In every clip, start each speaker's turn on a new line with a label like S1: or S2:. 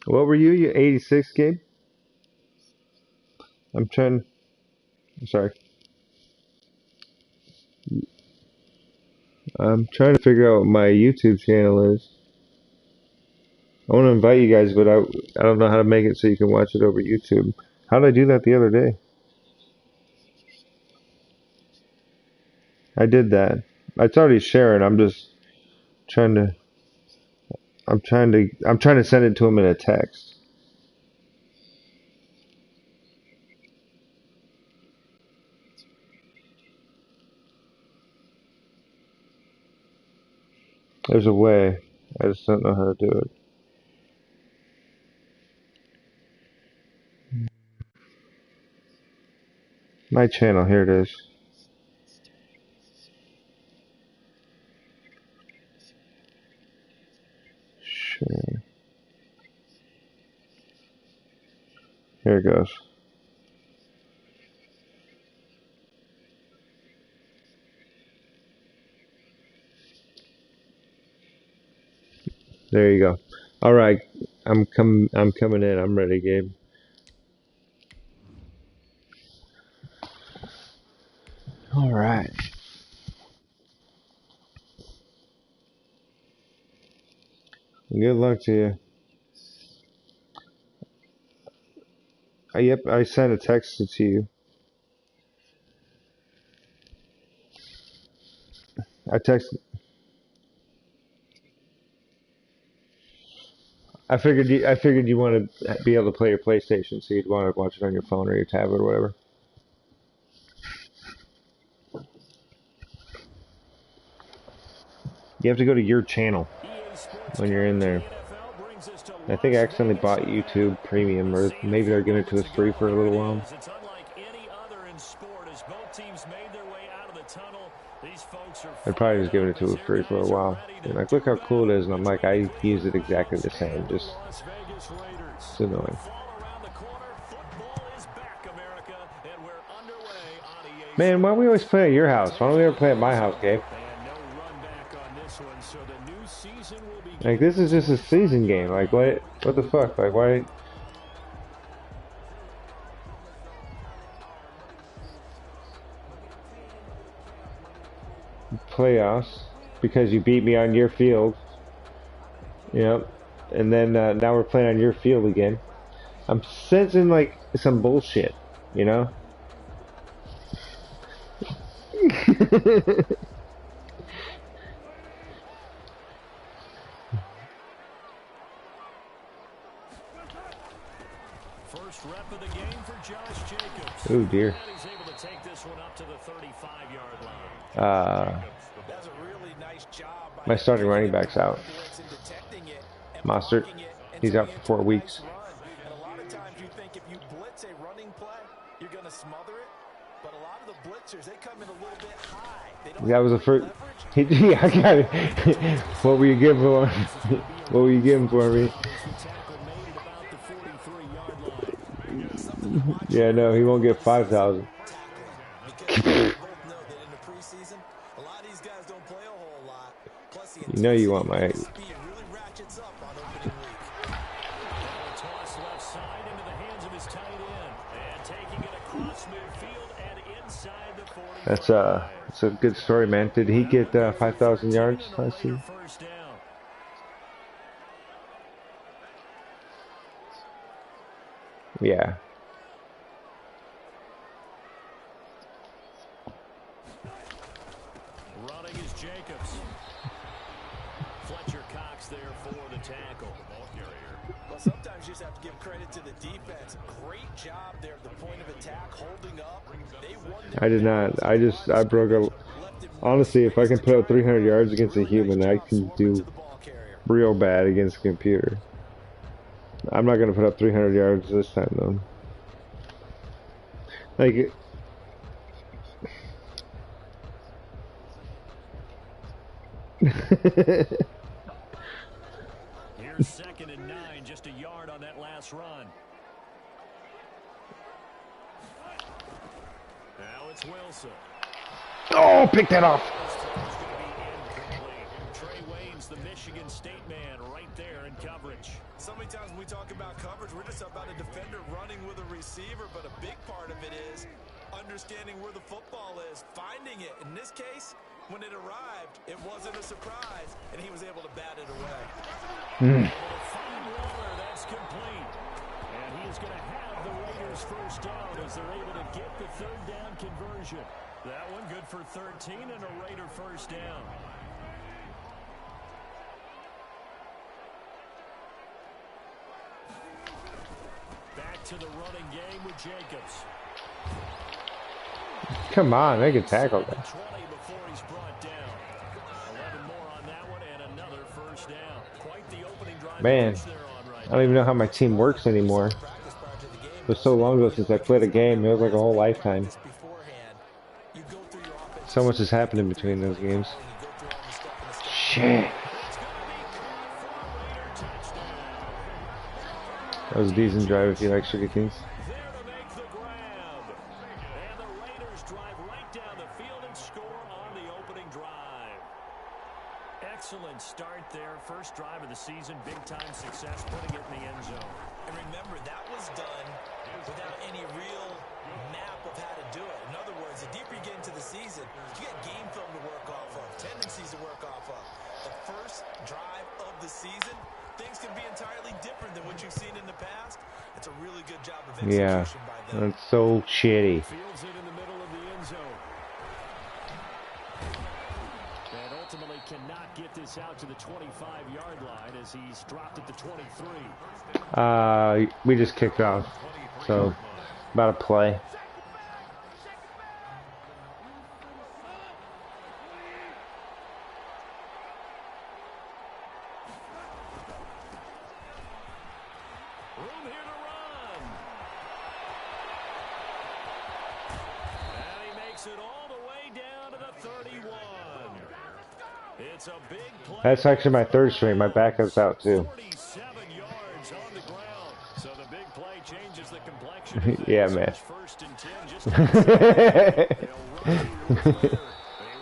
S1: What were you? You 86, Gabe? I'm trying. Sorry. I'm trying to figure out what my YouTube channel is. I want to invite you guys, but I don't know how to make it so you can watch it over YouTube. How did I do that the other day? I did that. It's already sharing. I'm just trying to. I'm trying to send it to him in a text. There's a way. I just don't know how to do it. My channel. Here it is. Share. Here it goes. There you go. All right. I'm coming in. I'm ready, Gabe. All right. Good luck to you. Yep, I sent a text to you. I texted. I figured you want to be able to play your PlayStation, so you'd want to watch it on your phone or your tablet or whatever. You have to go to your channel when you're in there. I think I accidentally bought YouTube Premium, or maybe they're giving it to us free for a little while. They're probably just giving it to us free for a while. And like, look how cool it is, and I'm like, I use it exactly the same. Just it's annoying. Man, why do we always play at your house? Why don't we ever play at my house, Gabe? Like, this is just a season game. Like, what the fuck? Like, why? Playoffs, because you beat me on your field. Yep. And then now we're playing on your field again. I'm sensing, like, some bullshit, you know?
S2: First rep of the game for Josh Jacobs.
S1: Oh dear.
S2: He's able to take this one up to the 35-yard line.
S1: My starting running back's out. Mostert. He's out for 4 weeks.
S3: And a lot of times you think if you blitz a running play, you're going to smother it. But a lot of the blitzers, they come in a little bit high.
S1: That was the first. Yeah, I got it. What were you giving for? What were you giving for me? Yeah, no, he won't get 5,000. You know you want my. That's it's a good story, man. Did he get 5,000 yards last season? Yeah.
S2: Running is Jacobs. Fletcher Cox there for the tackle.
S3: Well, sometimes you just have to give credit to the defense. Great job there at the point of attack, holding up. They won.
S1: I did not. I broke a. Honestly, if I can put up 300 yards against a human, I can do real bad against a computer. I'm not gonna put up 300 yards this time though. Like.
S2: Here's 2nd and 9, just a yard on that last run. Now it's Wilson.
S1: Oh, pick that off.
S2: He's the Michigan State man right there in coverage.
S3: So many times when we talk about coverage, we're just about a defender running with a receiver, but a big part of it is understanding where the football is, finding it. In this case, when it arrived, it wasn't a surprise, and he was able to bat it away.
S2: That's complete. And he is going to have the Raiders first down as they're able to get the third down conversion. That one good for 13 and a Raider first down. Back to the running game with Jacobs.
S1: Come on, make a tackle.
S2: 20 before he's brought down. 11 more on that one and another first down. Quite the opening drive.
S1: Man, I don't even know how my team works anymore. It was so long ago since I played a game. It was like a whole lifetime. So much has happened in between those games. Shit. That was a decent drive if you like sugar kings.
S2: Excellent start there. First drive of the season. Big-time success putting it in the end zone.
S3: And remember, that was done without any real map of how to do it. In other words, the deeper you get into the season, you get game film to work off of, tendencies to work off of. The first drive of the season, things can be entirely different than what you've seen in the past. It's a really good job of execution by them.
S1: That's so shitty.
S2: Fields it in the middle of the end zone. And ultimately cannot get this out to the 25-yard line as he's dropped at the 23.
S1: We just kicked off, so about to play.
S2: Room here to run. And he makes it all the way down to the 31. It's a big play.
S1: That's actually my third string. My backup's out too.
S2: 47 yards on the ground. So the big play changes the complexion.
S1: Yeah, man.
S2: First and 10 just they'll run through it. He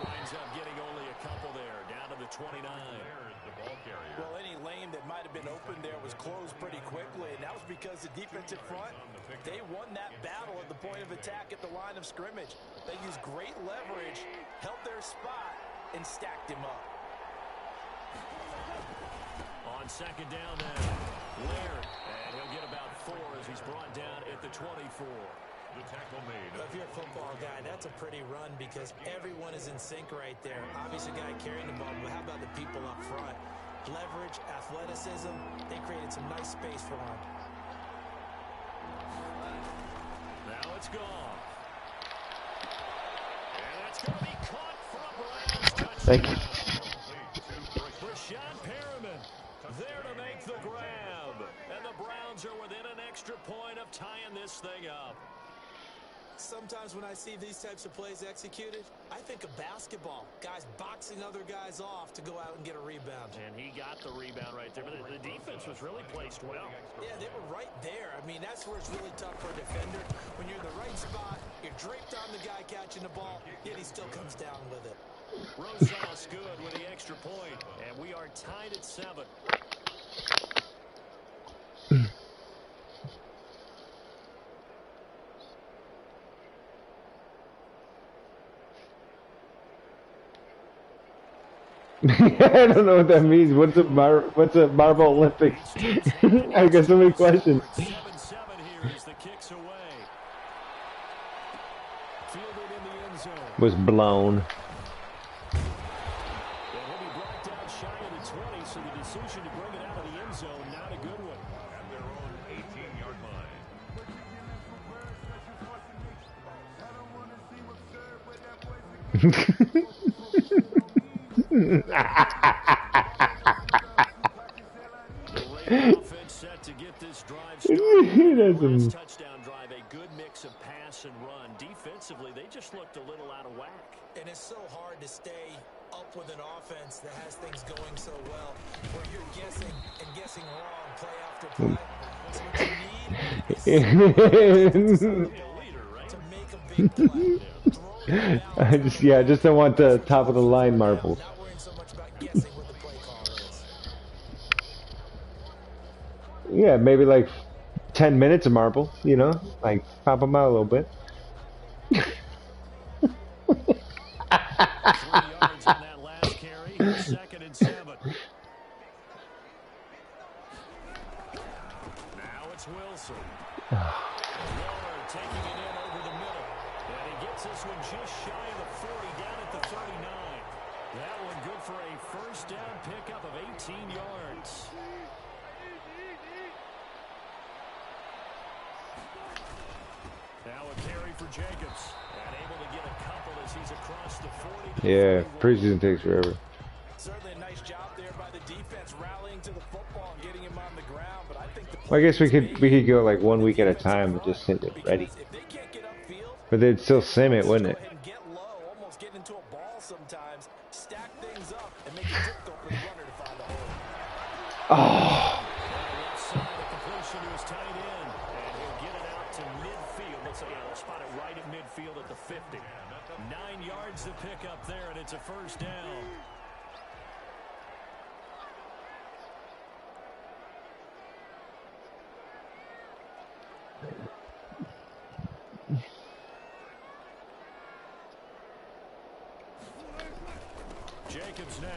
S2: winds up getting only a couple there, down to the 29.
S3: Well, any lane that might have been open there was closed pretty quickly, and that was because the defensive front, they won that battle at the point of attack at the line of scrimmage. They used great leverage, held their spot, and stacked him up.
S2: On second down now, Laird, and he'll get about 4 as he's brought down at the 24. The tackle made.
S3: If you're a football guy, that's a pretty run because everyone is in sync right there. Obviously, a guy carrying the ball, but how about the people up front? Leverage, athleticism, they created some nice space for him.
S2: Now it's gone. And that's going to be caught for a Browns touchdown.
S1: Thank you.
S2: Rashawn Perriman there to make the grab. And the Browns are within an extra point of tying this thing up.
S3: Sometimes when I see these types of plays executed, I think of basketball. Guys boxing other guys off to go out and get a rebound.
S2: And he got the rebound right there. But the defense was really placed well.
S3: Yeah, they were right there. I mean, that's where it's really tough for a defender. When you're in the right spot, you're draped on the guy catching the ball, yet he still comes down with it.
S2: Rosales good with the extra point. And we are tied at 7.
S1: I don't know what that means. What's a Marvel Olympics? I got so many questions.
S2: 7-7 here as the kicks away. Fielded in the end zone.
S1: Was blown.
S2: And he'll be brought down shy of the 20, so the decision to bring it out of the end zone, not a good one. At their own 18-yard line. Offense set to get this drive started. Touchdown drive, a good mix of pass and run. Defensively, they just looked a little out of whack.
S3: And it's so hard to stay up with an offense that has things going so well, where you're guessing and guessing wrong play after play. So what you need is to make a big play.
S1: I just don't want the top of the line marbles.
S3: Not worrying so much about guessing with the play caller.
S1: Yeah, maybe like 10 minutes of marbles, you know? Like, pop them out a little bit.
S2: 3 yards on that last carry. Here's 2nd and 7. Now it's Wilson. Waller taking it in over the middle. And he gets this one just shy of the 40, down at the 39. That one good for a first down pickup of 18 yards. Now a carry for Jacobs. And able to get a couple as he's across the 40 to
S1: Yeah,
S2: the 41.
S1: preseason takes forever.
S3: Certainly a nice job there by the defense rallying to the football and getting him on the ground, but I think the
S1: Well, I guess we could go like 1 week at a time and just send it ready.
S3: if they can't get upfield,
S1: But they'd still sim it, wouldn't
S3: go
S1: it?
S3: ahead and get low, almost get into a ball sometimes, stack things up, and make it difficult for the runner to find a hole.
S1: Oh,
S2: Left side, the completion to his tight end. And he'll get it out to midfield. We'll spot it right at midfield at the 50. 9 yards to pick up there, and it's a first down. Jacobs now.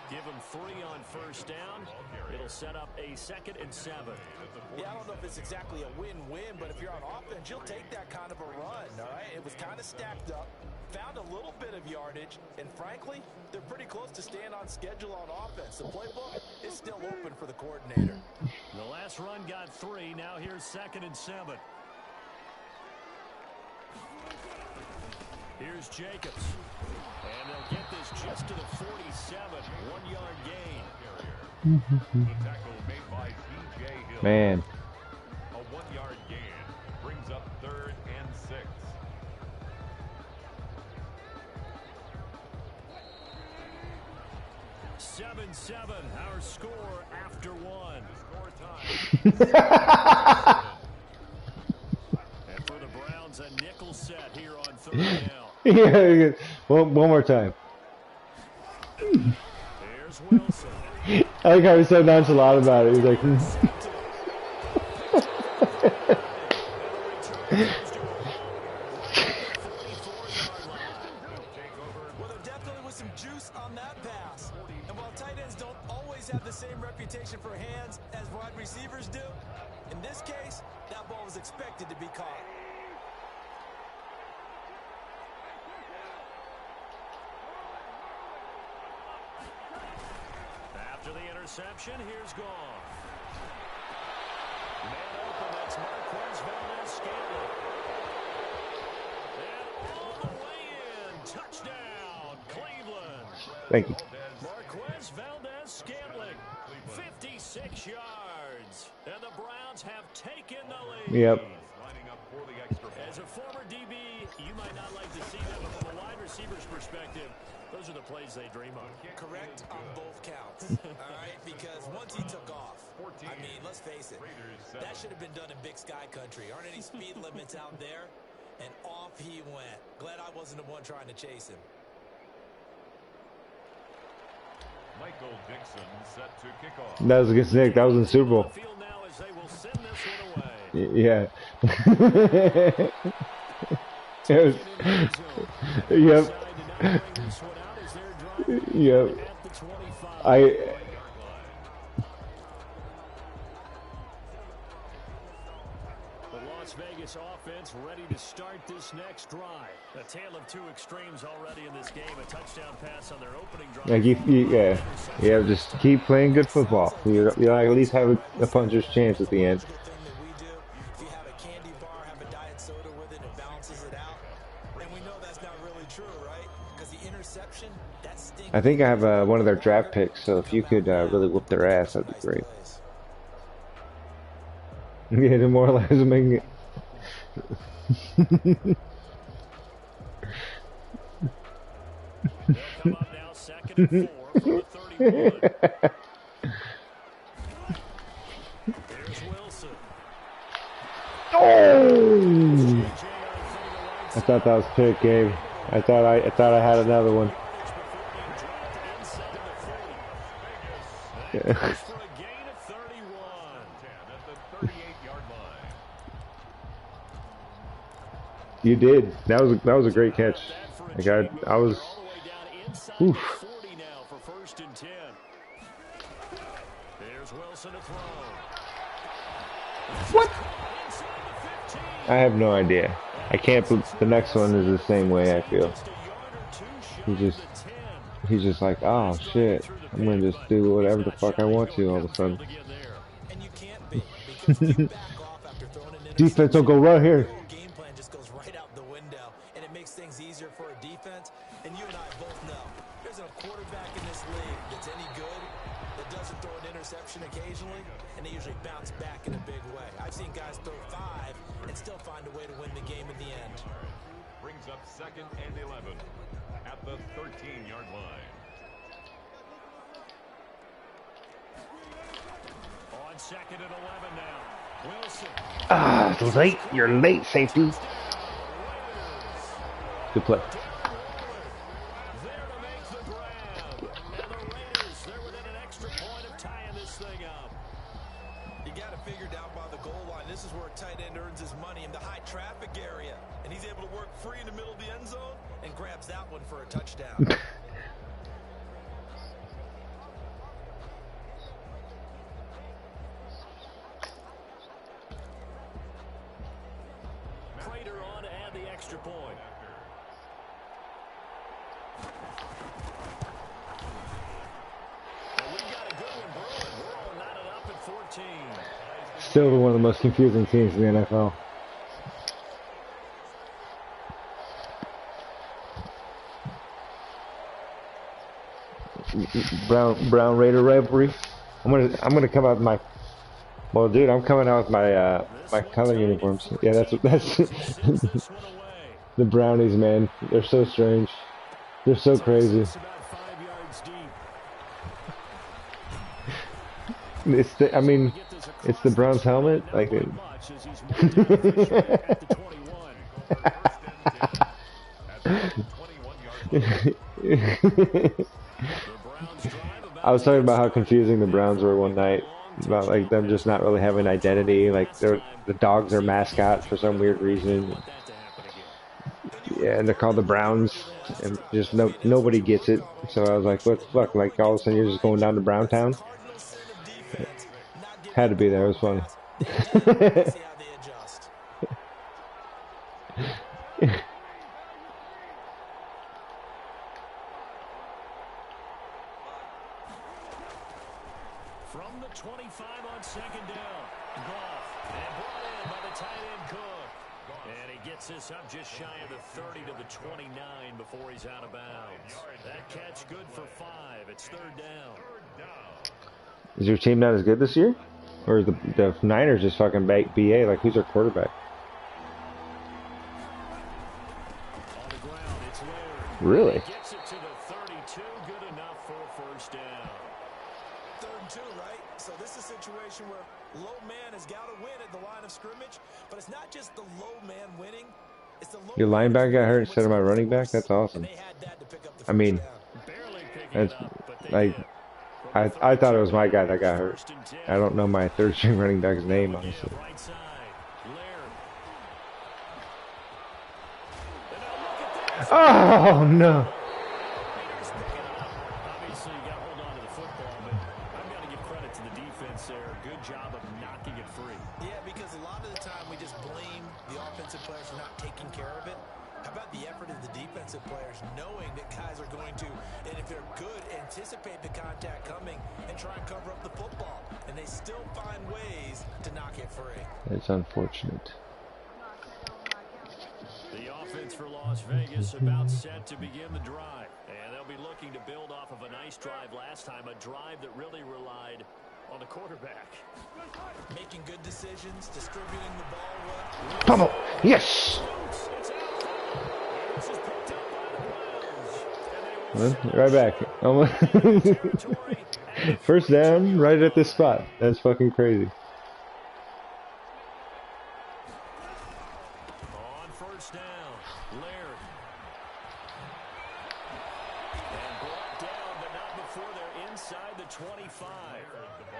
S2: Give him 3 on first down. It'll set up a 2nd and 7.
S3: Yeah, I don't know if it's exactly a win-win, but if you're on offense, you'll take that kind of a run, all right? It was kind of stacked up, found a little bit of yardage, and frankly, they're pretty close to staying on schedule on offense. The playbook is still open for the coordinator.
S2: The last run got 3. Now here's 2nd and 7. Here's Jacobs. And they'll get this just to the 47. 1-yard gain.
S4: The tackle made by T.J. Hill.
S1: man.
S4: A 1-yard gain brings up 3rd and 6.
S2: Seven, our score after 1.
S4: Score time.
S2: And for the Browns, a nickel set here on 3rd down.
S1: Yeah, one more time.
S2: There's Wilson.
S1: I like how he's so nonchalant about it. He's like,
S3: Well, there definitely was some juice on that pass. And while tight ends don't always have the same reputation for hands as wide receivers do, in this case, that ball was expected to be caught.
S2: After the interception, here's Goff. Man open, that's Marquez Valdez-Scantling. And all the way in, touchdown, Cleveland.
S1: thank you.
S2: Marquez Valdez-Scantling, 56 yards. And the Browns have taken the lead.
S1: Yep.
S4: Lining up for the extra point.
S2: As a former DB, you might not like to see that, but from a wide receiver's perspective, those are the plays they dream of.
S3: Correct on both counts, all right? Because once he took off, I mean, let's face it, that should have been done in Big Sky Country. Aren't any speed limits out there? And off he went. Glad I wasn't the one trying to chase him.
S4: Michael Dixon set to kick off.
S1: That was against Nick. That was in the Super Bowl.
S2: Field now as they will send this one away.
S1: Yeah. It was, yep. Yep.
S2: The Las Vegas offense ready to start this next drive. A tale of 2 extremes already in this game. A touchdown pass on their opening drive.
S1: Like yeah, just keep playing good football. You at least have a puncher's chance at the end.
S3: Good thing that we do. If you have a candy bar, have a diet soda with it, it balances it out. And we know that's not really true, right? Because the interception, that stinks.
S1: I think I have one of their draft picks, so if you could really whoop their ass, that'd be great. Yeah, demoralize them. Making it.
S2: They'll come up now, 2nd and 4 from the 31. Here's Wilson.
S1: Oh! I thought that was pick, Gabe. I thought I had another one. Yeah.
S2: For a gain of 31.
S4: 10 at the 38-yard line.
S1: You did. That was a great catch. Like I was.
S2: All the way down inside
S1: Oof.
S2: the 40 now for 1st and 10. There's Wilson to throw.
S1: What?
S2: Inside the 15.
S1: I have no idea. I can't. The next one is the same way. I feel.
S2: Just a yard or two shy
S1: He
S2: of
S1: just.
S2: the 10.
S1: He's just like, oh shit. I'm gonna just do whatever the fuck I want to all of a sudden.
S3: And you can't be, because if you back off after throwing an
S1: Defense will go right here.
S3: the whole game plan just goes right out the window, and it makes things easier for a defense. And you and I both know there's a quarterback in this league that's any good that doesn't throw an interception occasionally, and they usually bounce back in a big way. I've seen guys throw 5 and still find a way to win the game in the end.
S4: Brings up 2nd and 11 at the 13-yard line.
S2: On 2nd and 11 now. Wilson.
S1: Ah, late. You're late, safety. Good play.
S2: There to make the grab. And the Raiders, they're within an extra point of tying this thing up.
S3: You got to figure down by the goal line. This is where a tight end earns his money in the high traffic area. And he's able to work free in the middle of the end zone and grabs that one for a touchdown.
S2: Prater on to add the extra point. And we got a good one brewing. We're all knotted up at 14.
S1: Still one of the most confusing teams in the NFL. Brown Raider rivalry. I'm gonna come out with my. Well, dude, I'm coming out with my my color uniforms. Yeah, that's
S2: This one away.
S1: the Brownies, man. They're so strange. They're so crazy.
S2: It's about 5 yards deep.
S1: It's the, I mean, it's the Browns helmet. Like, it,
S2: Much as he's moved down the fish back at the 21.
S1: I was talking about how confusing the Browns were one night. About like them just not really having identity. Like the dogs are mascots for some weird reason. Yeah, and they're called the Browns, and just nobody gets it. So I was like, what the fuck? Like all of a sudden you're just going down to Browntown. Had to be there. It was funny.
S2: From the 25 on 2nd down. Goff. And brought in by the tight end Cook. And he gets this up just shy of the 30 to the 29 before he's out of bounds. That catch good for 5. It's 3rd down.
S1: Is your team not as good this year? Or is the Niners just fucking BA? Like, who's their quarterback?
S2: On the ground, it's Laird.
S1: Really?
S2: Gets it to the 32. Good enough for a 1st down.
S3: 3rd and 2, right? So this is a situation where low man has got to win at the line of scrimmage, but it's not just the low man winning. It's the low
S1: Your linebacker got hurt instead of my running back? That's awesome.
S3: They had that to pick up the
S1: I mean,
S3: first down.
S2: Barely picking
S1: that's
S2: it up, but they
S1: like,
S2: did.
S1: I thought it was my guy that got hurt. I don't know my 3rd string running back's name, honestly.
S2: Right side. Laird.
S1: Oh no!
S2: Obviously, you got to hold on to the football, but I've got to give credit to the defense there. Good job of knocking it free.
S3: Yeah, because a lot of the time we just blame the offensive players for not taking care of it. How about the effort of the defensive players knowing that guys are going to, and if they're good, anticipate the contact coming and try and cover up the football. And they still find ways to knock it free.
S1: It's unfortunate.
S2: The offense for Las Vegas about set to begin the drive. And they'll be looking to build off of a nice drive last time, a drive that really relied on the quarterback.
S3: Making good decisions, distributing the ball well.
S1: Pummel! Yes!
S2: This is picked up by the Browns.
S1: Right back. First down, right at this spot. That's fucking crazy.
S2: On 1st down, Laird. And brought down, but not before they're inside the 25.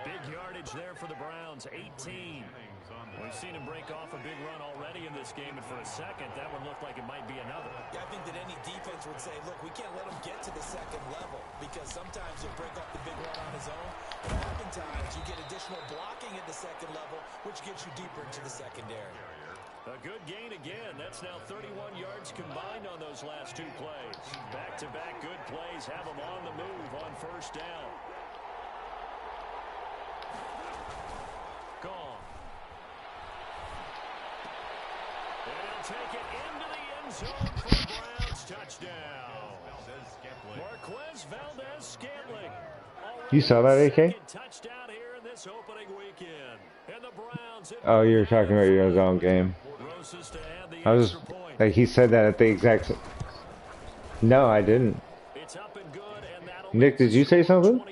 S2: Big yardage there for the Browns, 18. We've seen him break off a big run already in this game, and for a second, that one looked like it might be another.
S3: Yeah, I think that any defense would say, look, we can't let him get to the second level because sometimes he'll break off the big run on his own, but oftentimes you get additional blocking at the second level, which gets you deeper into the secondary.
S2: A good gain again. That's now 31 yards combined on those last two plays. Back-to-back good plays have them on the move on first down. Gone. And he'll take it into the end zone for the Browns. Touchdown. Marquez Valdez-Scantling.
S1: You saw that, AK?
S2: Touchdown here in this opening weekend. And the Browns.
S1: Oh, you were talking about your own game. I was like, he said that at the exact. No, I didn't.
S2: It's up and good, and
S1: Nick, did you say something?
S2: 21-14.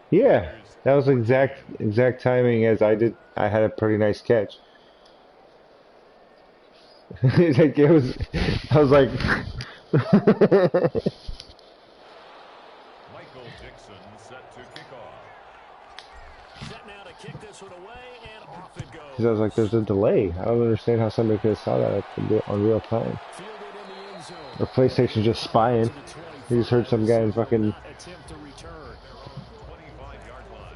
S1: Yeah, that was exact timing as I did. I had a pretty nice catch. Like it was, I was like.
S4: Michael Dixon set to kick off.
S2: Set now to kick this one away, and off it goes.
S1: Because I was like, there's a delay. I don't understand how somebody could have saw that on real time.
S2: Fielded in the end zone.
S1: Or PlayStation just spying. You just heard some guy in fucking.
S2: Attempt to return.
S4: 25-yard line.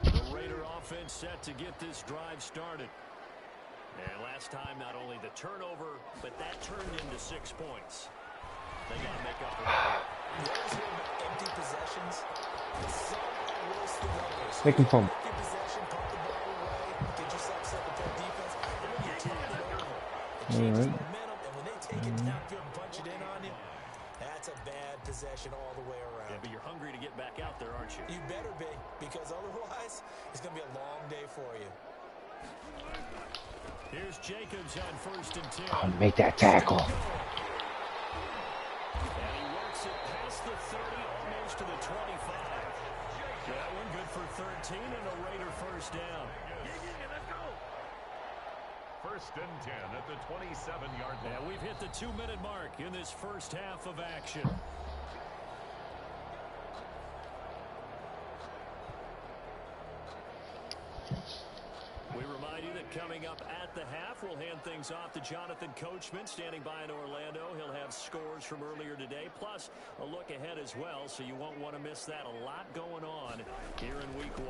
S2: The Raider offense set to get this drive started. And last time, not only the turnover, but that turned into 6 points. They got to make up for that.
S3: Those are empty possessions. Some are worse than others.
S1: Make him fun.
S3: Empty possession, pump the ball away, get yourself set with their defense. And when you turn it over, it changes momentum. And when they take it downfield and punch it in on you, that's a bad possession all the way around.
S2: Yeah, but you're hungry to get back out there, aren't you?
S3: You better be, because otherwise, it's going to be a long day for you.
S2: Here's Jacobs on 1st and 10.
S1: Oh, make that tackle.
S2: And he works it past the 30, almost to the 25. That one good for 13 and a Raider first down.
S4: First and 10 at the 27-yard line.
S2: And we've hit the 2-minute mark in this first half of action. We remind you that coming up at the half, we'll hand things off to Jonathan Coachman, standing by in Orlando. He'll have scores from earlier today, plus a look ahead as well, so you won't want to miss that. A lot going on here in week 1.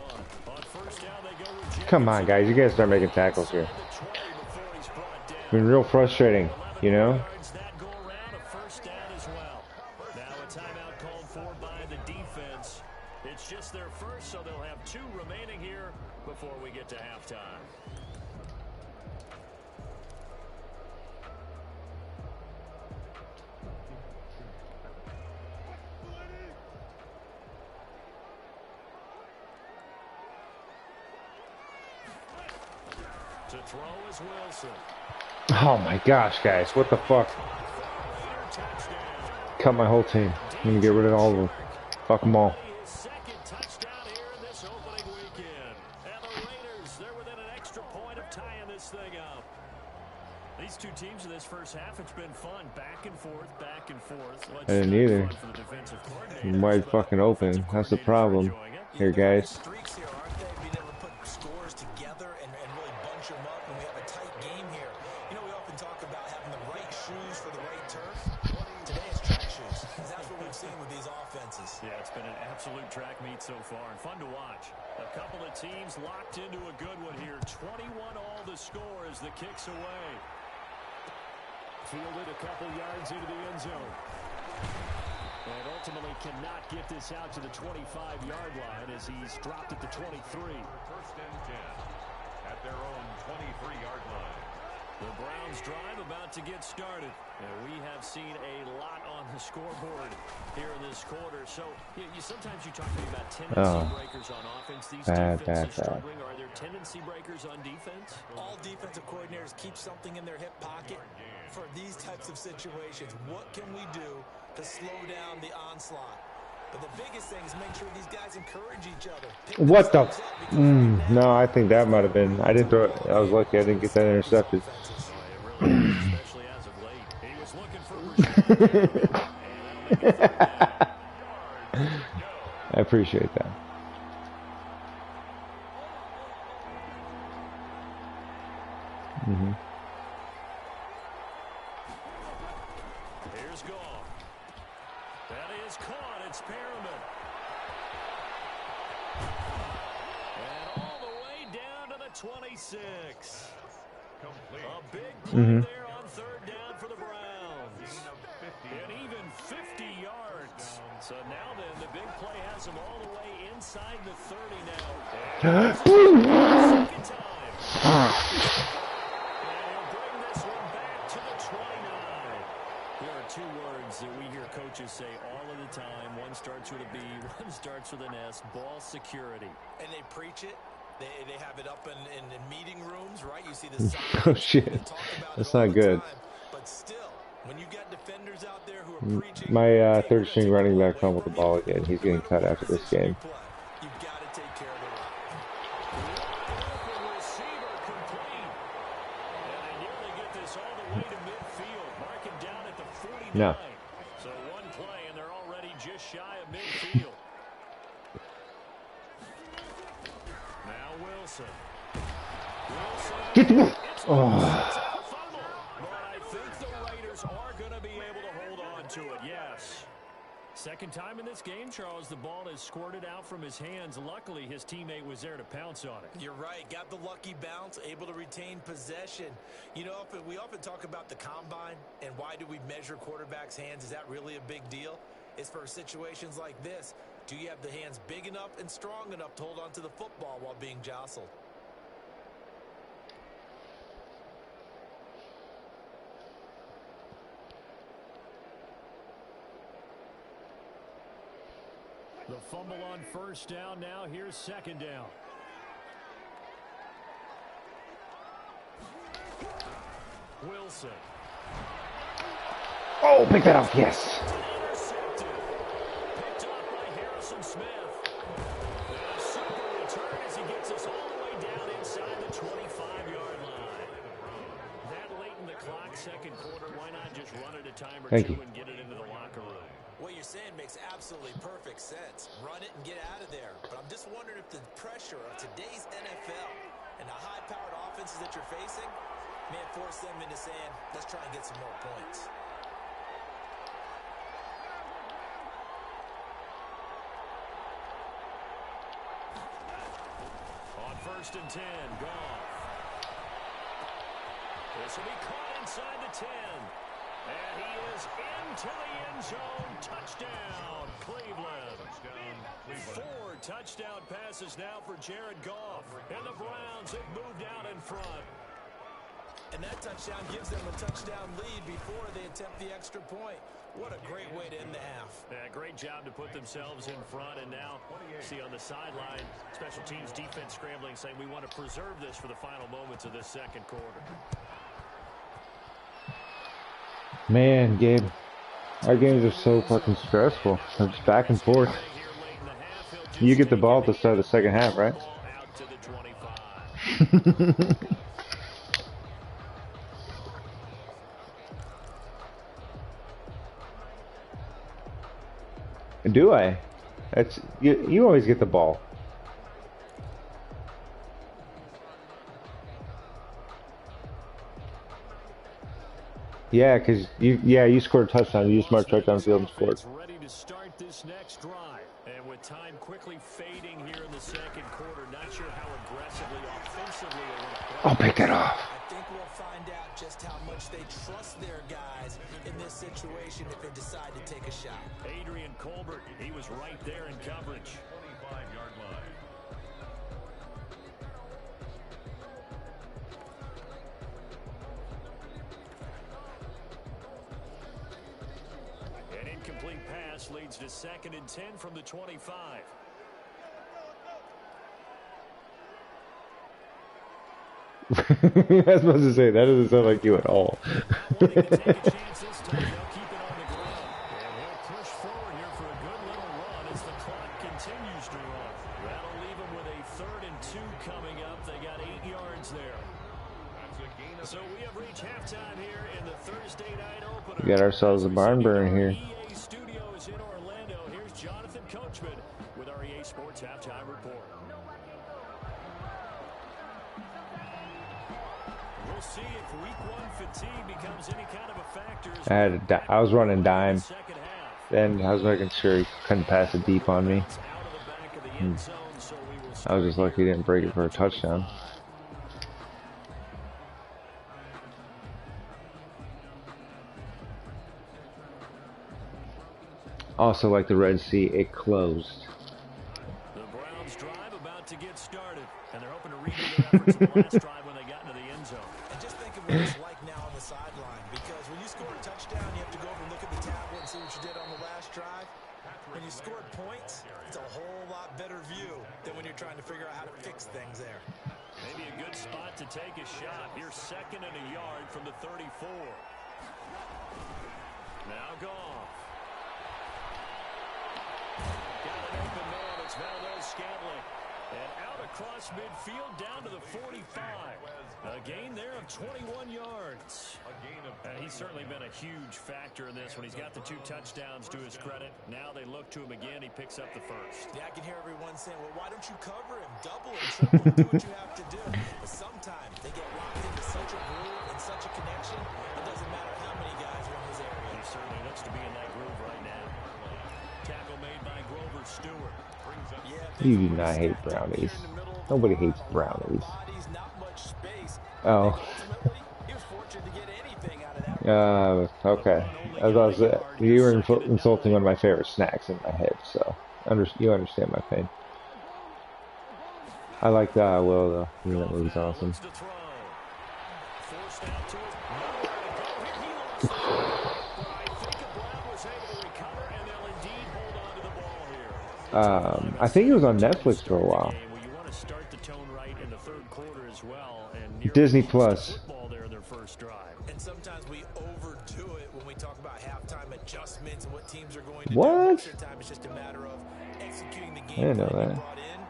S2: On first down, they go with Jacobs.
S1: Come on, guys. You guys start making tackles here. It's been real frustrating, you know?
S2: That go around, a first down as well. Now a timeout called for by the defense. It's just their first, so they'll have 2 remaining here before we get to halftime. To throw is Wilson.
S1: Oh my gosh, guys. What the fuck? Cut my whole team. I'm gonna get rid of all of them. Fuck them all.
S2: His second touchdown here in this opening weekend. And the Raiders, they're within an extra point of tying this thing up. These two teams in this first half, it's been fun. Back and forth, back and forth. Well,
S1: I didn't either. I'm wide fucking open. That's the problem. Here, guys.
S3: Streaks here, aren't they? Being able to put scores together and really bunch them up when we have a tight game here. You know, we often talk about having the right shoes for the right turf. Today it's track shoes. That's what we've seen with these offenses.
S2: Yeah, it's been an absolute track meet so far and fun to watch. A couple of teams locked into a good one here. 21 all the score as the kick's away. Fielded a couple yards into the end zone. And ultimately cannot get this out to the 25-yard line as he's dropped at the 23.
S4: First and 10 at their own 23-yard line.
S2: The Browns drive about to get started. And we have seen a lot on the scoreboard here in this quarter. So sometimes you talk to me about tendency breakers on offense. These defenses struggling. Are there tendency breakers on defense?
S3: All defensive coordinators keep something in their hip pocket for these types of situations. What can we do to slow down the onslaught? But the biggest thing is make sure these guys encourage each other.
S1: What the? No, I think that might have been. I didn't throw it. I was lucky I didn't get that intercepted.
S2: It really is, especially as of late. He was looking for Rashad Perriman, and that'll make it third down.
S1: I appreciate that.
S2: Here's Goff. That is caught. It's Perriman. And all the way down to the 26. A big play there on third down for the Browns. And even 50 yards. So now then, the big play has him all the way inside the 30 now. Second time. And he'll bring this one back to the 29. There are two words that we hear coaches say all of the time. One starts with a B, one starts with an S. Ball security.
S3: And they preach it. They have it up in meeting rooms, right? You see the signs.
S1: Oh shit, that's not good.
S3: But still, when you got defenders out there who are preaching,
S1: my third string running back fumbled the ball again. He's getting cut after this game.
S3: You've got to take care of the run.
S2: Receiver complete. And they nearly get this all the way to midfield. Marking down at the 49.
S1: No.
S2: So one play, and they're already just shy of midfield. Now Wilson.
S1: Get the ball.
S2: Oh. But I think the Raiders are going to be able to hold on to it, yes. Second time in this game, Charles, the ball is squirted out from his hands. Luckily, his teammate was there to pounce on it.
S3: You're right. Got the lucky bounce, able to retain possession. You know, we often talk about the combine and why do we measure quarterbacks' hands. Is that really a big deal? It's for situations like this. Do you have the hands big enough and strong enough to hold on to the football while being jostled?
S2: The fumble on first down now. Here's second down. Wilson.
S1: Oh, pick that up, yes.
S2: Intercepted. Picked off by Harrison Smith. And a super return as he gets us all the way down inside the 25-yard line. That late in the clock, second quarter, why not just run it a time or two and get it into the locker room?
S3: What you're saying makes absolutely perfect sense. Run it and get out of there. But I'm just wondering if the pressure of today's NFL and the high-powered offenses that you're facing may have forced them into saying, let's try and get some more points.
S2: On first and 10, Goff. This will be caught inside the 10. And he is into the end zone. Touchdown, Cleveland. 4 touchdown passes now for Jared Goff. And the Browns have moved out in front.
S3: And that touchdown gives them a touchdown lead before they attempt the extra point. What a great way to end the half.
S2: Yeah, great job to put themselves in front. And now, see on the sideline, special teams defense scrambling, saying we want to preserve this for the final moments of this second quarter.
S1: Man, Gabe, our games are so fucking stressful. They're just back and forth. You get the ball at the start of the second half, right?
S2: Out to the 25.
S1: Do I? That's you always get the ball. Yeah, because you scored a touchdown. You just marched right down the field and scored.
S2: Ready to start this next drive. And with time quickly fading here in the second quarter, not sure how aggressively, offensively they want to play.
S1: I'll pick that off.
S3: I think we'll find out just how much they trust their guys in this situation if they decide to take a shot.
S2: Adrian Colbert, he was right there in coverage.
S4: 25-yard line.
S2: An incomplete pass leads to second and 10 from the 25.
S1: I was supposed to say, that doesn't sound like you at all.
S2: Willing to take a chance this time. They'll keep it on the ground. And he'll push forward here for a good little run So we have reached halftime here in the Thursday night opener.
S1: We got ourselves a barn burner here.
S2: EA Studios in Orlando. Here's Jonathan Coachman with our EA Sports halftime report. We'll see if week one fatigue becomes any kind of a factor.
S1: I was running dime. Then I was making sure he couldn't pass it deep on me. I was just lucky he didn't break it for a touchdown. Also, like the Red Sea, it closed.
S2: The Browns drive about to get started, and they're hoping to redo their efforts in the last drive when they got into the end zone.
S3: And just think of what it's like now on the sideline, because when you score a touchdown, you have to go over and look at the tablet and see what you did on the last drive. When you scored points, it's a whole lot better view than when you're trying to figure out how to fix things there.
S2: Maybe a good spot to take a shot. Here's 2nd and a yard from the 34. Now Goff. Got an open man. It's Valdez-Scantling. And out across midfield down to the 45. A gain there of 21 yards. He's certainly been a huge factor in this when he's got the 2 touchdowns to his credit. Now they look to him again. He picks up the first.
S3: Yeah, I can hear everyone saying, well, why don't you cover him? Double and triple and do what you have to do. But sometimes they get locked into such a groove and such a connection, it doesn't matter how many guys are in his area.
S2: He certainly looks to be in that groove right now. Tackle made by Grover Stewart.
S1: You do not hate brownies. Nobody hates brownies. Oh. Okay. You were insulting one of my favorite snacks in my head, so you understand my pain. I like that. Will though. Yeah, that movie's awesome. I think it was on Netflix for a while. Disney Plus.
S3: And sometimes we overdo it when we talk about halftime adjustments and what teams are going to do.
S1: What?
S3: It's just a matter of executing the game.
S1: I didn't know that.
S3: Brought in,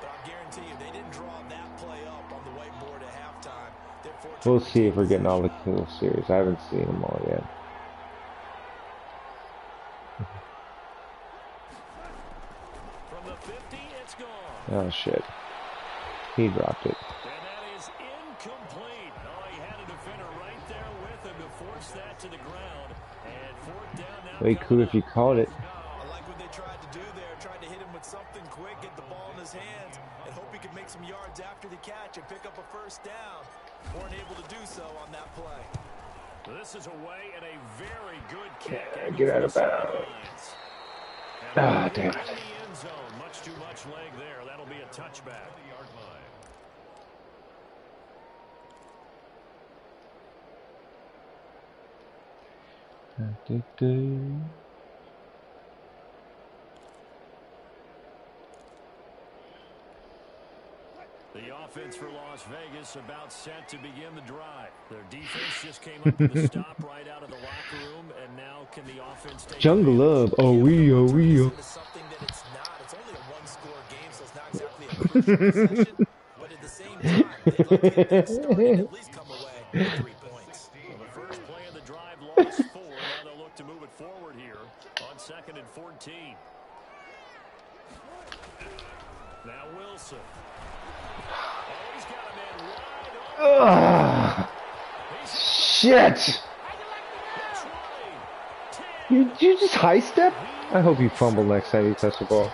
S3: but I guarantee you, they didn't draw that play up on the whiteboard at halftime.
S1: We'll see if we're getting all the cool series. I haven't seen them all yet.
S2: From the 50, it's gone.
S1: Oh shit. He dropped it.
S2: And that is incomplete. Oh, he had a defender right there with him to force that to the ground. And 4th down now.
S1: Way cool if you called it.
S3: I like what they tried to do there. Tried to hit him with something quick, get the ball in his hands, and hope he could make some yards after the catch and pick up a 1st down. Weren't able to do so on that play.
S2: This is away and a very good kick.
S1: Yeah, get out of bounds. Ah, damn it.
S2: Much too much leg there. That'll be a touchback. The offense for Las Vegas about set to begin the drive. Their defense just came up with a stop right out of the locker room, and now can the offense take
S1: Jungle Love. Oh, we.
S3: Something that it's not. It's only a 1-score game, so it's not exactly a crucial possession. But at the same time, they'd like to get things started and at least come away with 3 points.
S2: Well, the first play of the drive lost 4. Now they'll look to move it forward here on 2nd and 14. Now Wilson. Oh, he's got a man wide open.
S1: Shit! You just high step? I hope you fumble next time you touch the ball.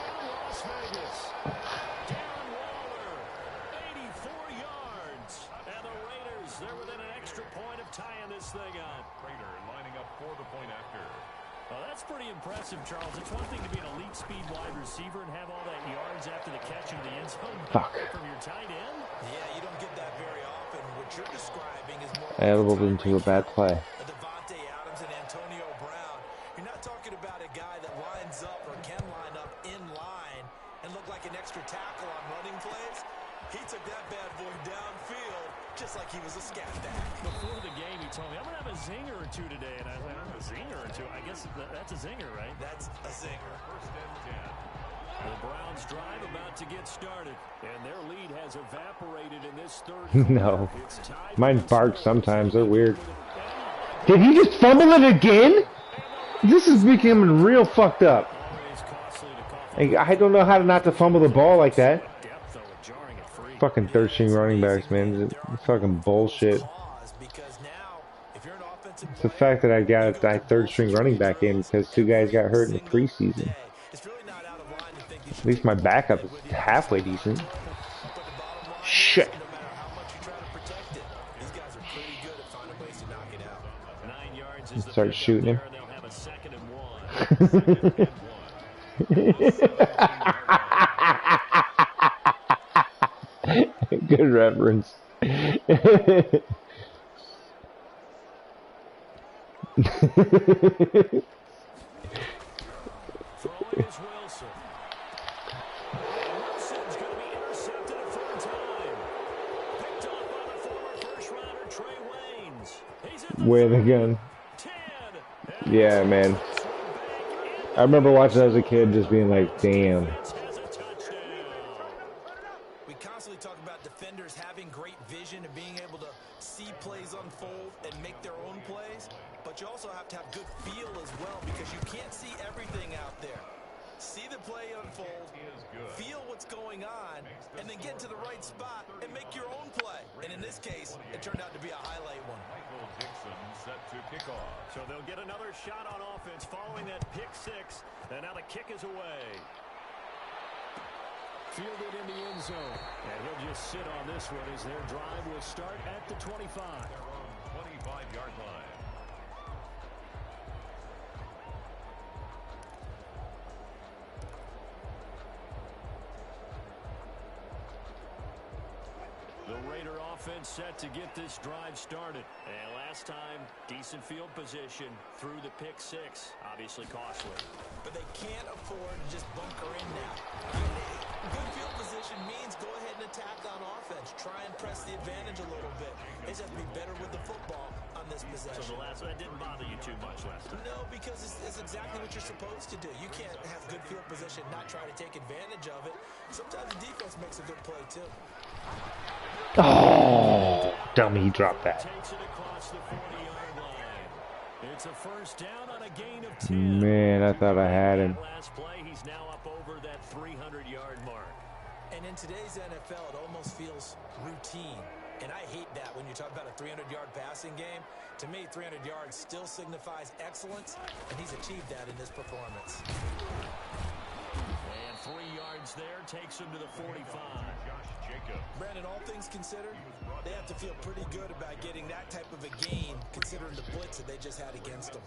S2: Charles, it's one thing to be an elite speed wide receiver and have all that yards after the catch in the end zone.
S1: Fuck.
S2: From your tight end?
S3: Yeah, you don't get that very often. What you're describing is more
S1: I elbowed into a bad play.
S3: Devontae Adams and Antonio Brown. You're not talking about a guy that lines up or can line up in line and look like an extra tackle on running plays. He took that bad boy downfield just like he was a scat back.
S2: Before the game, he told me, I'm going to have a zinger or 2 today. And I was like, a zinger or 2? I guess that's a zinger, right?
S3: That's a zinger.
S2: 1st and 10. The Browns drive about to get started, and their lead has evaporated in this third quarter.
S1: No.
S2: It's tied
S1: Mine
S2: for
S1: bark sometimes. They're weird.
S2: and
S1: Did he just fumble it again? This is becoming real fucked up.
S2: always costly to cough
S1: I don't know how to not to fumble the ball like that.
S2: depth, though, with jarring it free.
S1: Fucking third string running backs, man. It's fucking bullshit.
S3: Because now, if you're an offensive
S1: It's the fact that I got a third string running back in because 2 guys got hurt in the preseason.
S3: it's really not out of line to think
S1: At least my backup is halfway decent. Shit.
S3: no matter how much you try to protect it, these guys are pretty good at finding ways to knock it out.
S2: 9 yards is the
S1: Start
S2: pickup
S1: shooting him.
S2: there, and they'll have a 2nd and 1.
S1: Good reference.
S2: Throwing is Wilson. Wilson's going to be intercepted a third time. Picked off by the former first-rounder Trey Waynes. He's at the
S1: Where the gun?
S2: 10.
S1: Yeah, man. I remember watching as a kid just being like, damn.
S2: Has a touchdown.
S3: We constantly talk about defenders having great vision and being able to see plays unfold and make their own plays, but you also have to have good feel as well because you can't see everything out there. See the play unfold, feel what's going on, and then get to the right spot and make your own play. And in this case, it turned out to be a highlight one.
S4: Michael Dixon set to kick off.
S2: So they'll get another shot on offense following that pick six, and now the kick is away. Fielded in the end zone, and he'll just sit on this one as their drive will start at the 25.
S4: Their own 25-yard line.
S2: The Raider offense set to get this drive started. And last time, decent field position through the pick six. Obviously costly.
S3: But they can't afford to just bunker in now. Good field position means go ahead and attack on offense. Try and press the advantage a little bit. They just have to be better with the football on this possession.
S2: So the last one, that didn't bother you too much last time.
S3: No, because it's exactly what you're supposed to do. You can't have good field position, not try to take advantage of it. Sometimes the defense makes a good play, too.
S1: Oh, dummy, he dropped that.
S2: Takes it across the 40-yard line. It's a first down on a gain of 10.
S1: Man, I thought I had him.
S2: Last play, he's now up over that 300-yard mark.
S3: And in today's NFL, it almost feels routine. And I hate that when you talk about a 300-yard passing game. To me, 300 yards still signifies excellence, and he's achieved that in this performance.
S2: And 3 yards there takes him to the 45.
S3: Brandon, all things considered, they have to feel pretty good about getting that type of a gain, considering the blitz that they just had against them.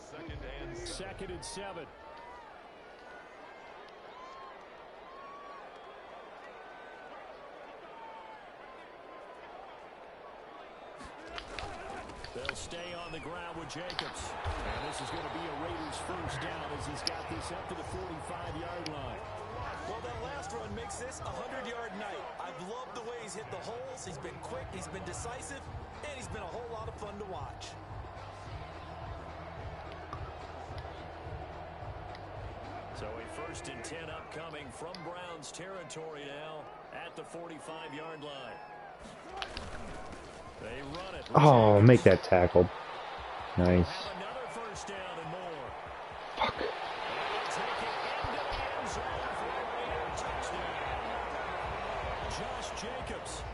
S2: 2nd and 7. They'll stay on the ground with Jacobs. And this is going to be a Raiders first down as he's got this up to the 45-yard line.
S3: Well, that last run makes this a 100-yard night. I've loved the way he's hit the holes. He's been quick, he's been decisive, and he's been a whole lot of fun to watch.
S2: So a 1st and 10 upcoming from Browns territory now at the 45-yard line. They run it.
S1: Oh, make that tackle. Nice.
S2: Have another first down and more.
S1: Fuck.
S2: And they'll take it into the end zone for a Raider touchdown. Josh Jacobs,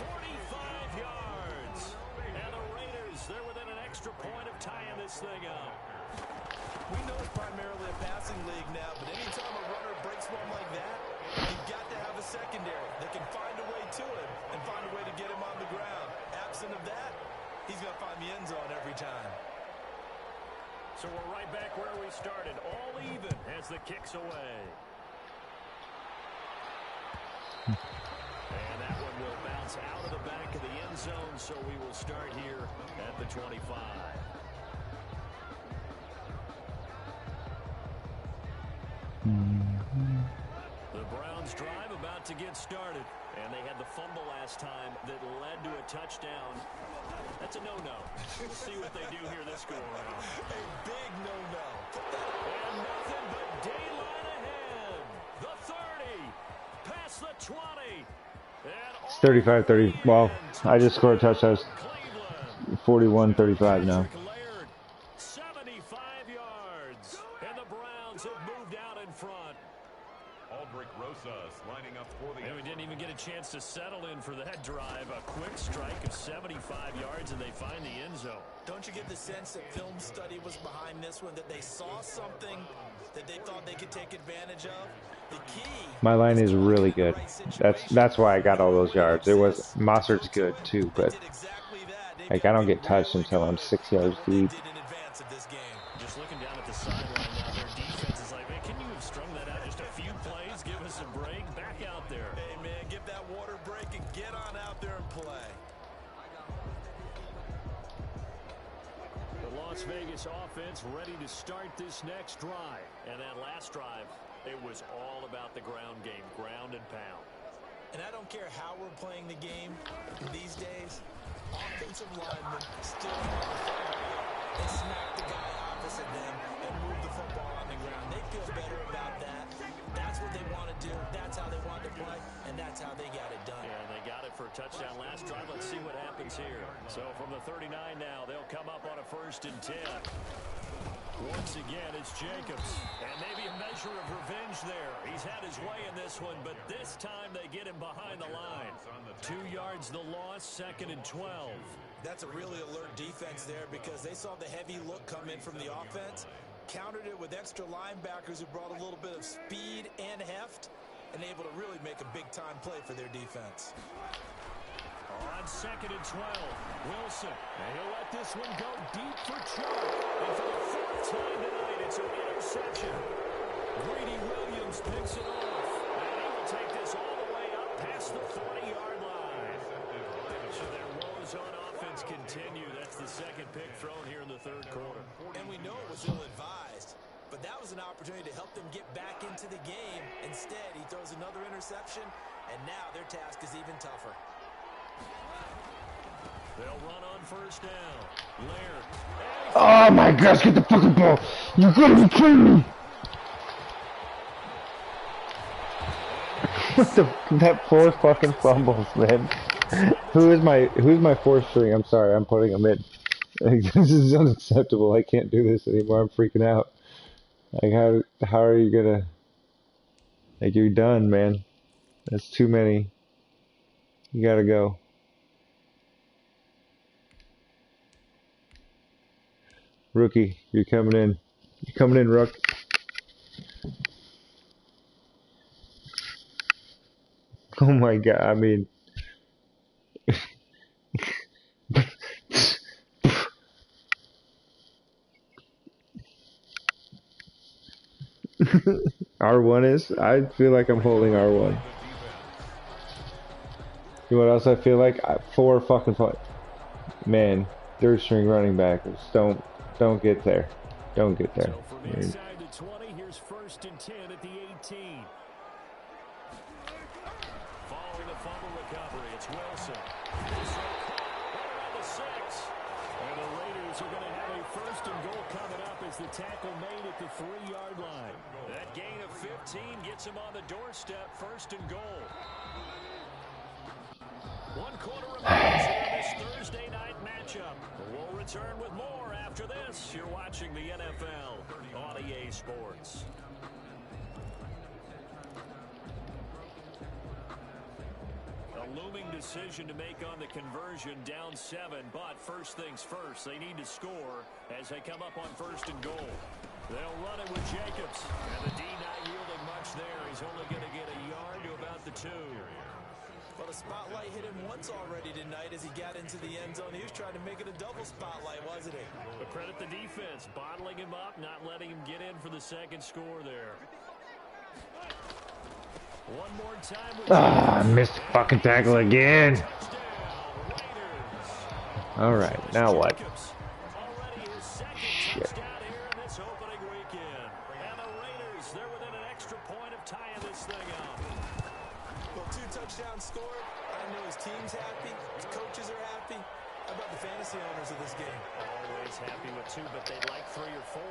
S2: 45 yards. And the Raiders, they're within an extra point of tying this thing up.
S3: We know it's primarily a passing league now, but anytime a runner breaks one like that, you've got to have a secondary that can find a way to him and find a way to get him on the ground. Absent of that, he's going to find the end zone every time.
S2: So we're right back where we started, all even as the kick's away. And that one will bounce out of the back of the end zone, so we will start here at the 25. The Browns drive about to get started, and they had the fumble last time that led to a touchdown. That's a no-no. We'll see what they do here this go-around.
S3: A big no-no.
S2: And nothing but daylight ahead. The 30. the 20.
S1: It's 35-30. Well, I just scored a touchdown. 41-35 now.
S2: 75 yards, and the Browns have moved out in front.
S4: Aldrich Rosas lining up for the...
S2: And we didn't even get a chance to settle in for that drive. A quick strike of 75 yards, and they find the end zone.
S3: Don't you get the sense that film study was behind this one, that they saw something that they thought they could take advantage of? The key...
S1: My line is really good. That's why I got all those yards. It was Mossert's good too, but like I don't get touched until I'm 6 yards deep.
S2: Just looking down at the sideline now, their defense is like, man, can you have strung that out just a few plays? Give us a break. Back out there.
S3: Hey, man, give that water break and get on out there and play.
S2: The Las Vegas offense ready to start this next drive. And that last drive, it was all about the ground game, ground and pound.
S3: And I don't care how we're playing the game these days, offensive linemen still they smack the guy opposite them and move the football on the ground. They feel better about that. That's what they want to do. That's how they want to play, and that's how they got it done.
S2: Yeah, they got it for a touchdown last drive. Let's see what happens here. So from the 39 now, they'll come up on a 1st and 10. Once again, it's Jacobs. And maybe a measure of revenge there. He's had his way in this one, but this time they get him behind the line. 2 yards the loss, 2nd and 12.
S3: That's a really alert defense there because they saw the heavy look come in from the offense, countered it with extra linebackers who brought a little bit of speed and heft, and able to really make a big-time play for their defense.
S2: On 2nd and 12, Wilson. And he'll let this one go deep for Chubb. And for the 4th time tonight, it's an interception. Greedy Williams picks it off. And he will take this all the way up past the 40-yard line. So their woes on offense continue. That's the 2nd pick thrown here in the 3rd quarter.
S3: And we know it was ill-advised, but that was an opportunity to help them get back into the game. Instead, he throws another interception, and now their task is even tougher.
S2: They'll run on 1st down. Laird.
S1: Oh my gosh, get the fucking ball! You gotta be kidding me! That 4 fucking fumbles, man. Who's my 4th string? I'm sorry, I'm putting him in. Like, this is unacceptable. I can't do this anymore. I'm freaking out. Like, how are you gonna... Like, you're done, man. That's too many. You gotta go. Rookie, you're coming in. You're coming in, Rook. Oh my god, I mean... R1 is? I feel like I'm holding R1. You know what else I feel like? 4 fucking fight. Man, 3rd string running back. Don't get there. Don't get there.
S2: So from inside the 20, here's 1st and 10 at the 18. Following the fumble recovery, it's Wilson. Around the 6. And the Raiders are going to have a 1st and goal coming up as the tackle made at the 3-yard line. That gain of 15 gets him on the doorstep, 1st and goal. 1 quarter remains here in this Thursday night matchup. We'll return with more after this. You're watching the NFL on EA Sports. A looming decision to make on the conversion, down 7, but first things first, they need to score as they come up on 1st and goal. They'll run it with Jacobs, and the D not yielding much there. He's only going to get a yard to about the 2.
S3: Well, the spotlight hit him once already tonight as he got into the end zone. He was trying to make it a double spotlight, wasn't he?
S2: But credit the defense, bottling him up, not letting him get in for the 2nd score there. One more time.
S1: Ah, I missed the fucking tackle again. All right, now what?
S2: Already his 2nd
S1: Shit.
S2: touchdown here in this opening weekend. And the Raiders, they're within an extra point of tying this thing up.
S3: Well, 2 touchdowns scored. I know his team's happy. His coaches are happy. How about the fantasy owners of this game?
S2: Always happy with 2, but they'd like 3 or 4.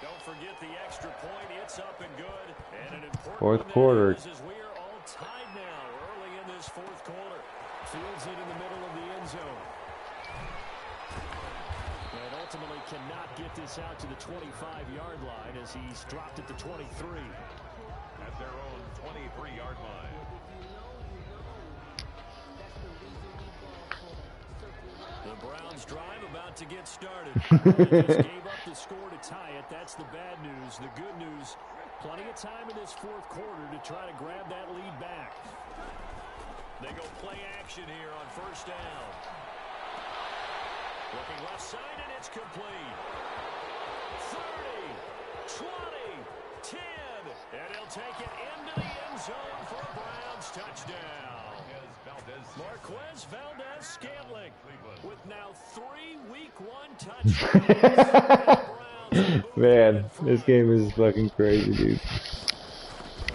S2: Don't forget the extra point. It's up and good. And an important
S1: 4th quarter.
S2: as we are all tied now early in this fourth quarter. Fields it in the middle of the end zone. And ultimately cannot get this out to the 25-yard line as he's dropped at the 23.
S4: At their own 23-yard line.
S2: The Browns drive about to get started. They just gave up the score to tie it. That's the bad news. The good news, plenty of time in this fourth quarter to try to grab that lead back. They go play action here on first down. Looking left side, and it's complete. 30, 20, 10, and he'll take it into the end zone for a Browns touchdown. Marquez Valdez-Scantling with now 3 Week 1 touchdowns.
S1: Man, this game is fucking crazy, dude.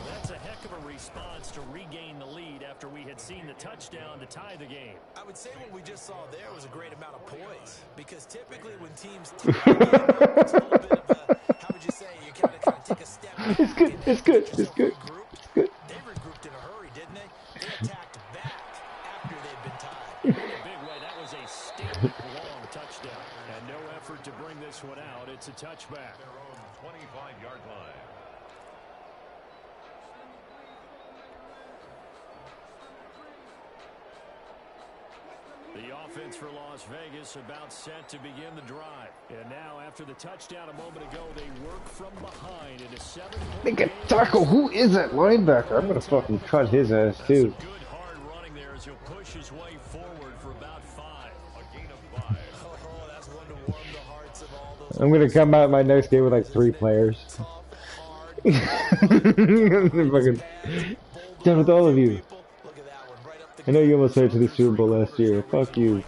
S2: That's a heck of a response to regain the lead after we had seen the touchdown to tie the game.
S3: I would say what we just saw there was a great amount of poise, because typically when teams tie the game, it's a little bit of a, how would you say, you kind of take a step back.
S1: It's good, it's good, it's good, it's good.
S3: They regrouped in a hurry, didn't they? They attacked back after they'd been tied.
S2: In a big way, that was a standing long touchdown. And no effort to bring this one out. It's a touchback.
S4: Their own 25-yard line.
S2: The offense for Las Vegas about set to begin the drive. And now, after the touchdown a moment ago, they work from behind in a 7-point
S1: They get
S2: game.
S1: tackle. Who is that linebacker? I'm gonna fucking cut his ass too.
S2: Good hard running there as he'll push his way forward for about 5.
S4: A gain of 5.
S3: Oh, that's one to warm the hearts of all those.
S1: I'm gonna come out my next game with like 3 players. Fucking done with all of you.
S3: Look at that one, right up the
S1: I know you almost made it to the Super Bowl last year. Fuck you.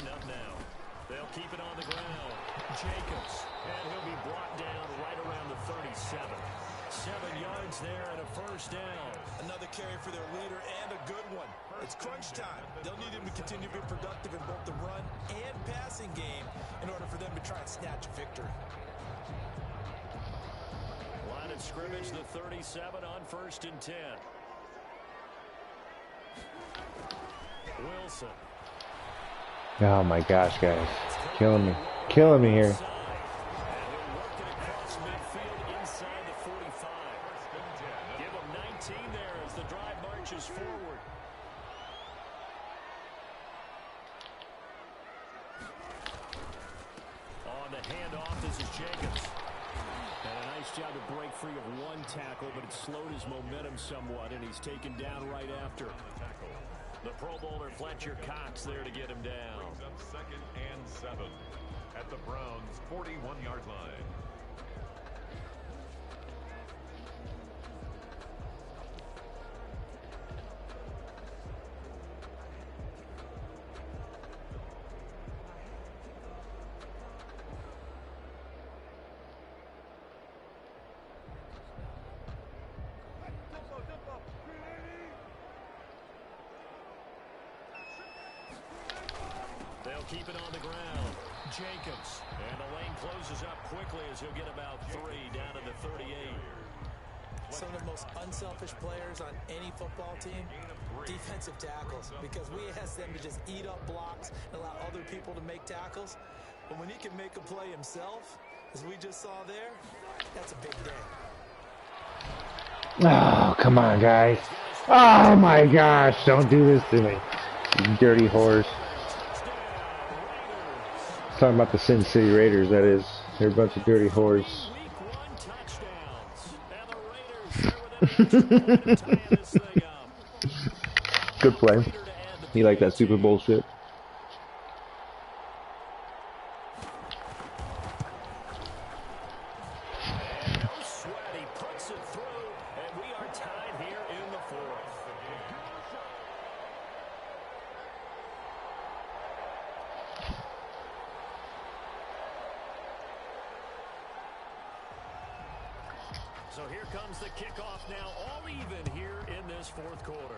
S2: They'll keep it on the ground. Jacobs, and he'll be brought down right around the 37. 7 yards there and a first down.
S3: Another carry for their leader, and a good one. It's crunch time. They'll need him to continue to be productive in both the run and passing game in order for them to try and snatch a victory.
S2: Line of scrimmage, the 37 on 1st and 10. Wilson.
S1: Oh my gosh, guys. Killing me. Killing me here.
S2: And he'll work it across midfield inside the 45. Give him 19 there as the drive marches forward. On the handoff, this is Jacobs. And a nice job to break free of one tackle, but it slowed his momentum somewhat, and he's taken down right after. The Pro Bowler Fletcher Cox there to get him down.
S4: Brings up 2nd and 7 at the Browns' 41-yard line.
S2: They'll keep it on the ground. Jacobs. And the lane closes up quickly as he'll get about 3 down to the 38.
S3: Some of the most unselfish players on any football team, defensive tackles, because we ask them to just eat up blocks and allow other people to make tackles. But when he can make a play himself, as we just saw there, that's a big day.
S1: Oh, come on, guys. Oh my gosh, don't do this to me. You dirty whores. Talking about the Sin City Raiders, that is. They're a bunch of dirty whores. Good play. You like that Super Bowl shit?
S2: So here comes the kickoff now, all even here in this fourth quarter.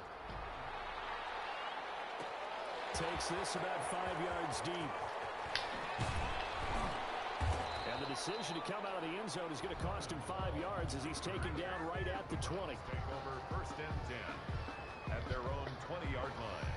S2: Takes this about 5 yards deep. And the decision to come out of the end zone is going to cost him 5 yards as he's taken down right at the 20.
S4: Take over 1st and 10 at their own 20-yard line.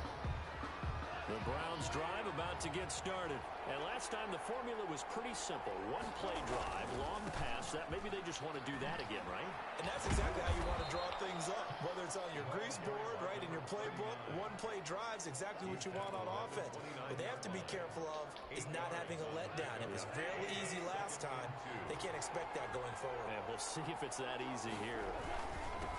S2: The Browns drive about to get started. And last time the formula was pretty simple. One play drive, long pass. That maybe they just want to do that again, right?
S3: And that's exactly how you want to draw things up. Whether it's on your grease board, right, in your playbook, one play drive's exactly what you want on offense. What they have to be careful of is not having a letdown. It was fairly easy last time. They can't expect that going forward.
S2: And we'll see if it's that easy here.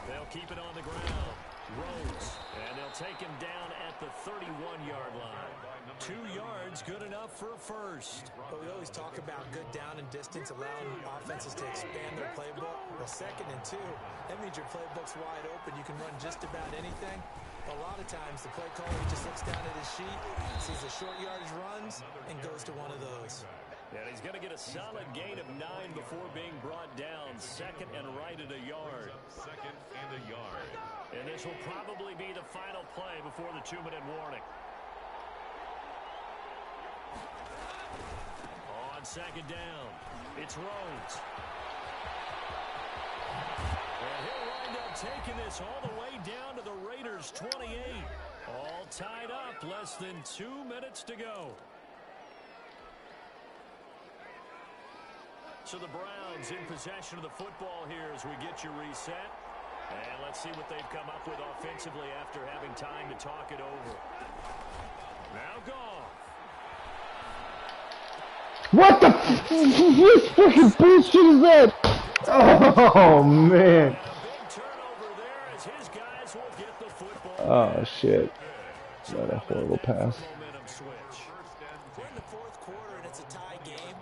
S2: They'll keep it on the ground. Rhodes. And they'll take him down at the 31-yard line. 2 yards, good enough for a first.
S3: But we always talk about good down and distance, allowing offenses to expand their playbook. Well, 2nd and 2, that means your playbook's wide open. You can run just about anything. A lot of times, the play caller just looks down at his sheet, sees the short yardage runs, and goes to one of those.
S2: And he's going to get a solid gain of 9 before being brought down. 2nd and right at a yard.
S4: 2nd and a yard.
S2: And this will probably be the final play before the 2-minute warning. On 2nd down, it's Rhodes. And he'll wind up taking this all the way down to the Raiders' 28. All tied up, less than 2 minutes to go. So the Browns in possession of the football here as we get you reset. And let's see what they've come up with offensively after having time to talk it over. Now Goff.
S1: What the what fucking bullshit is that? Oh man.
S2: And a big turnover there as his guys will get the football.
S1: Oh shit. What a horrible pass.
S2: Momentum switch.
S3: We're in the 4th quarter and it's a tie game.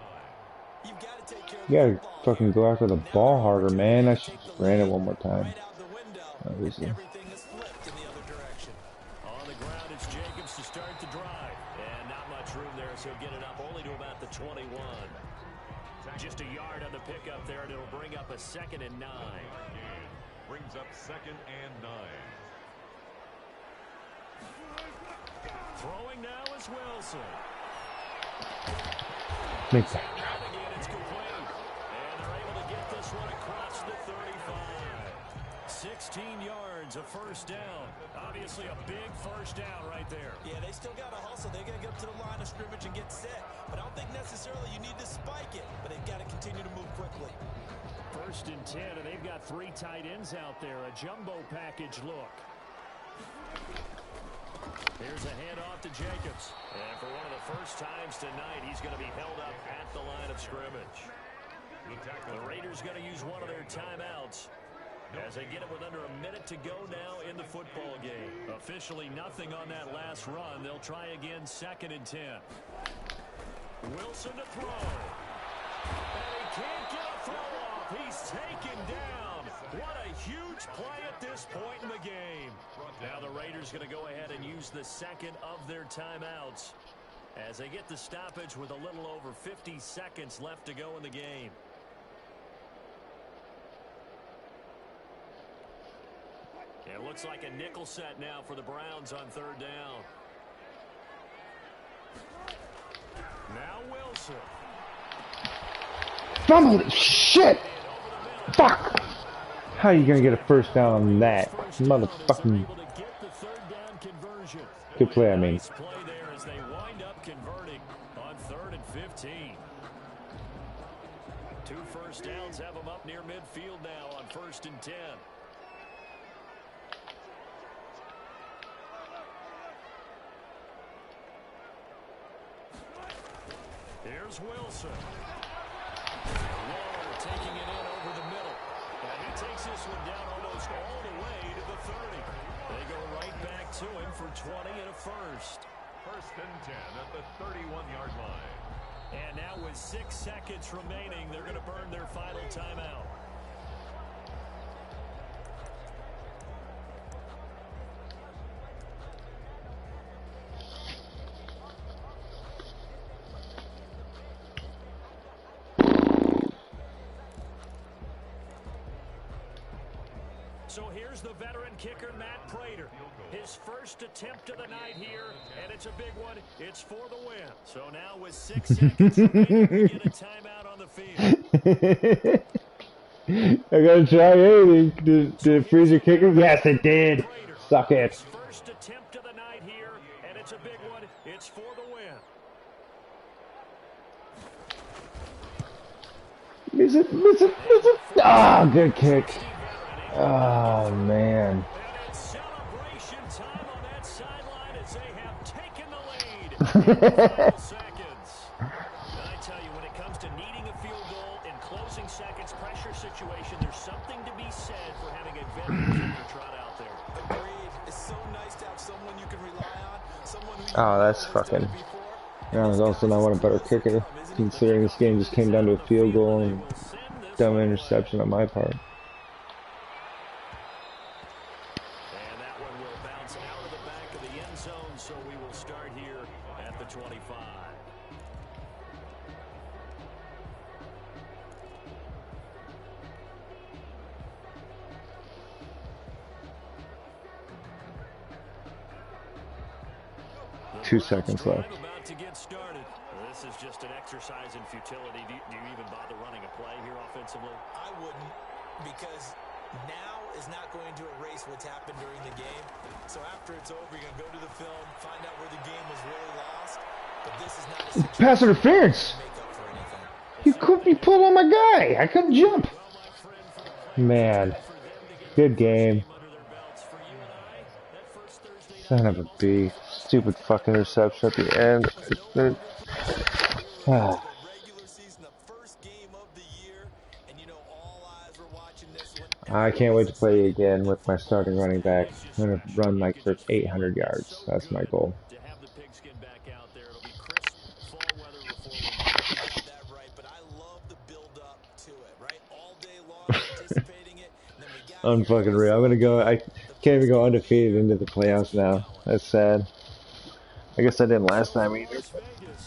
S3: You've got to take care of
S1: You
S3: the
S1: gotta
S3: football
S1: fucking
S3: here.
S1: go after the
S3: Now
S1: ball
S3: they're
S1: harder,
S3: going to
S1: man. I
S3: take
S1: should
S3: the
S1: just ran it
S3: lead
S1: one more time.
S3: right out the window.
S1: Obviously.
S3: Everything is flipped in the other direction.
S2: On the ground, it's Jacobs to start the drive. And not much room there, so he'll get it up only to about the 21. Just a yard on the pickup there, and it'll bring up a 2nd and 9.
S4: Brings up 2nd and 9.
S2: Throwing now is Wilson.
S1: Make that.
S2: And again, it's complete. And they're able to get this one across the 35. 16 yards, a first down. Obviously a big first down right there.
S3: Yeah, they still got to hustle. They got to get up to the line of scrimmage and get set. But I don't think necessarily you need to spike it. But they've got to continue to move quickly.
S2: 1st and 10, and they've got 3 tight ends out there. A jumbo package look. Here's a handoff to Jacobs. And for one of the first times tonight, he's going to be held up at the line of scrimmage. The Raiders going to use one of their timeouts as they get it with under a minute to go now in the football game. Officially nothing on that last run. They'll try again 2nd and 10. Wilson to throw. And he can't get a throw off. He's taken down. What a huge play at this point in the game. Now the Raiders going to go ahead and use the 2nd of their timeouts as they get the stoppage with a little over 50 seconds left to go in the game. It looks like a nickel set now for the Browns on 3rd down. Now Wilson.
S1: Fumbled it. Shit. Fuck. How are you gonna get a first down on that? Motherfucking. Good play, I mean.
S2: Nice play there as they wind up converting on 3rd and 15. 2 first downs have them up near midfield now on 1st and 10. Here's Wilson. Waller taking it in over the middle. And he takes this one down almost all the way to the 30. They go right back to him for 20 and a first.
S4: 1st and 10 at the 31-yard line.
S2: And now with 6 seconds remaining, they're going to burn their final timeout. So here's the veteran kicker, Matt Prater. His first attempt of the night here, and it's a big one. It's for the win. So now with 6 seconds remaining, we get a timeout on the field.
S1: I gotta try anything. Did it freeze your kicker? Yes, it did. Suck it.
S2: First attempt of the night here, and it's a big one. It's for the win.
S1: Miss it, miss it, miss it. Ah, good kick. Oh, man.
S2: And it's celebration time on that sideline as they have taken the lead in the final seconds. And I tell you, when it comes to needing a field goal in closing seconds, pressure situation, there's something to be said for having a veteran kicker trot out there.
S3: Agreed. It's so nice to have someone you can rely on, someone who
S1: Oh, that's fucking. I was also not want a better kicker, considering this game just came down to a field goal and dumb interception on my part.
S2: And that one will bounce out of the back of the end zone, so we will start here at the 25. The
S1: 2 seconds
S2: drive
S1: left.
S2: about to get started. This is just an exercise in futility. Do you even bother running a play here offensively?
S3: I wouldn't, because now is not going to erase what's happened during the game. So after it's over, you're going to go to the film, find out where the game was really lost. But this is not a situation
S1: Pass interference.
S3: to make up for anything.
S1: You pulled on my guy. I couldn't jump. Man, good game. Son of a B. Stupid fucking interception at the end. Ah.
S3: Regular season, the first game of the year, and you know all eyes were watching this one.
S1: I can't wait to play again with my starting running back. I'm gonna run like for 800 yards. That's my goal.
S2: To have the pigskin back out there, it'll be crisp fall weather before we know it.
S3: You got that right, but I love the build up to it, right? All day long anticipating it, and then we got
S1: I'm fucking real. I'm gonna go. I can't even go undefeated into the playoffs now. That's sad. I guess I didn't last time either.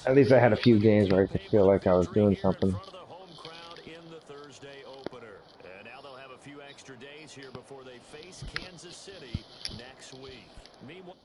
S1: At least I had a few games where I could feel like I was doing something.
S2: In front of the home crowd in the Thursday opener. And now they'll have a few extra days here before they face Kansas City next week. Meanwhile.